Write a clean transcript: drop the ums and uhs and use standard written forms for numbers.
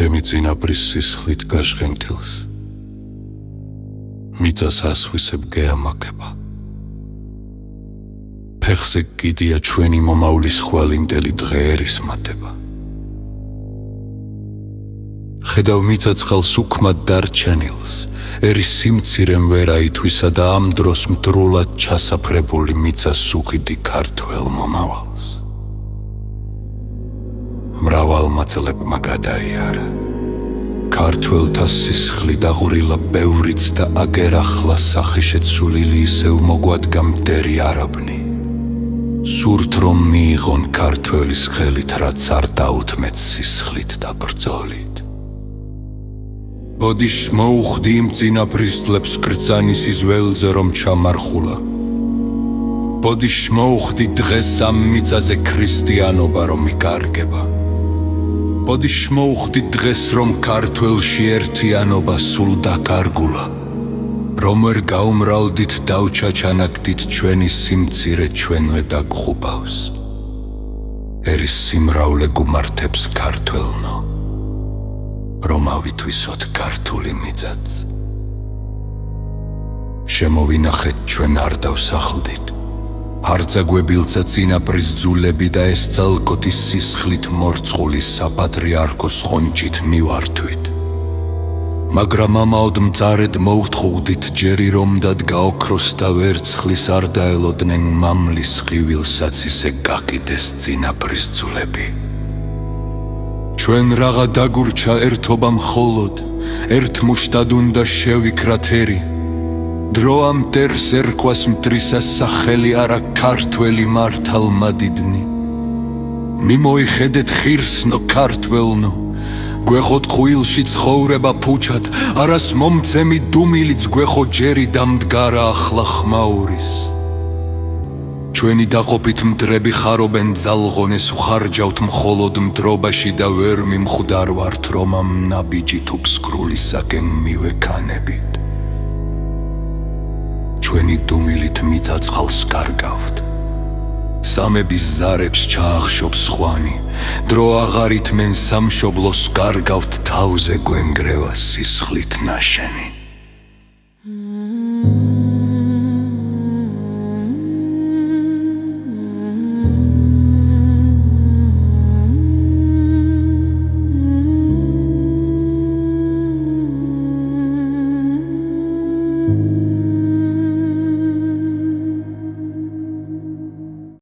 ჩემი წინაპრის სისხლით გაჟღენთილს მიწას ასვისებ გეამაგება ფეხზე კიდია ჩვენი მომავლის ხვალინდელი დღე ერისმატება ხედავ მიწაწყალს უქმად დარჩენილს ერის სიმცირემ ვერ აითვისა და ამ დროს მდრულად ჩასაფრებული მიწას უყიდი ქართველ მომავალს მრავალმა წლებმა გადაიარა ქართველთა სისხლი დაღვრილა ბევრიც და აგერ ახლა სახე შეცვლილი ისევ მოგვადგა მტერი არაბნი სურთ რომ მიიღონ ქართველის ხელით რაც არ დაუთმეთ სისხლით და ბრძოლით ბოდიშ მოუხდი იმ წინაპრის ძლებს კრძანისის ველზე რომ ჩამარხულა ბოდიშ მოუხდი დღეს ამ მიწაზე ქრისტიანობა რომ იკარგება ბოდიშ მოუხდი დღეს რომ ქართველში ერთიანობა სულ დაკარგულა რომ ვერ გაუმრავლდით დავჩაჩანაგდით ჩვენი სიმცირე ჩვენვე დაგხუბავს ერის სიმრავლე გუმართებს ქართველნო რომ ავითვისოთ ქართული მიწაც შემოვინახეთ ჩვენ არ დავსახლდით არცაგვებილცა წინაპრის ძულები და ეს ძალკოთ ის სისხლით მორწყული საპატრიარქოს ხონჭით მივართვით მაგრამ ამაოდ მწარედ მოვთხოვდით ჯერი რომ დადგა ოქროს და ვერცხლის არ დაელოდნენ მამლის ხივილსაც ისე გაკიდეს წინაპრის ძულები ჩვენ რაღა დაგურჩა ერთობა მხოლოდ ერთ მუშტად უნდა შევიქრათ ერი დრო ამ მტერს ერქვას მტრისა სახელი არა ქართველი მართალმა დიდნი მიმოიხედეთ ხირსნო ქართველნო გვეხოთ ხუილში ცხოვრება ფუჩად არას მომცემი დუმილიც გვეხო ჯერი დამდგარა ახლა ხმაურის ჩვენი დაყოფით მტრები ხარობენ ძალღონეს ვხარჯავთ მხოლოდ მტრობაში და ვერ მიმხვდარ ვართ რომ ამ ნაბიჯით უფსკრულისაკენ მივექანებით ჩვენი დუმილით მიწაწყალს კარგავთ სამების ზარებს ჩაახშობს ხვანი დრო აღარ ითმენ სამშობლოს კარგავთ თავზე გვენგრევა სისხლით ნაშენი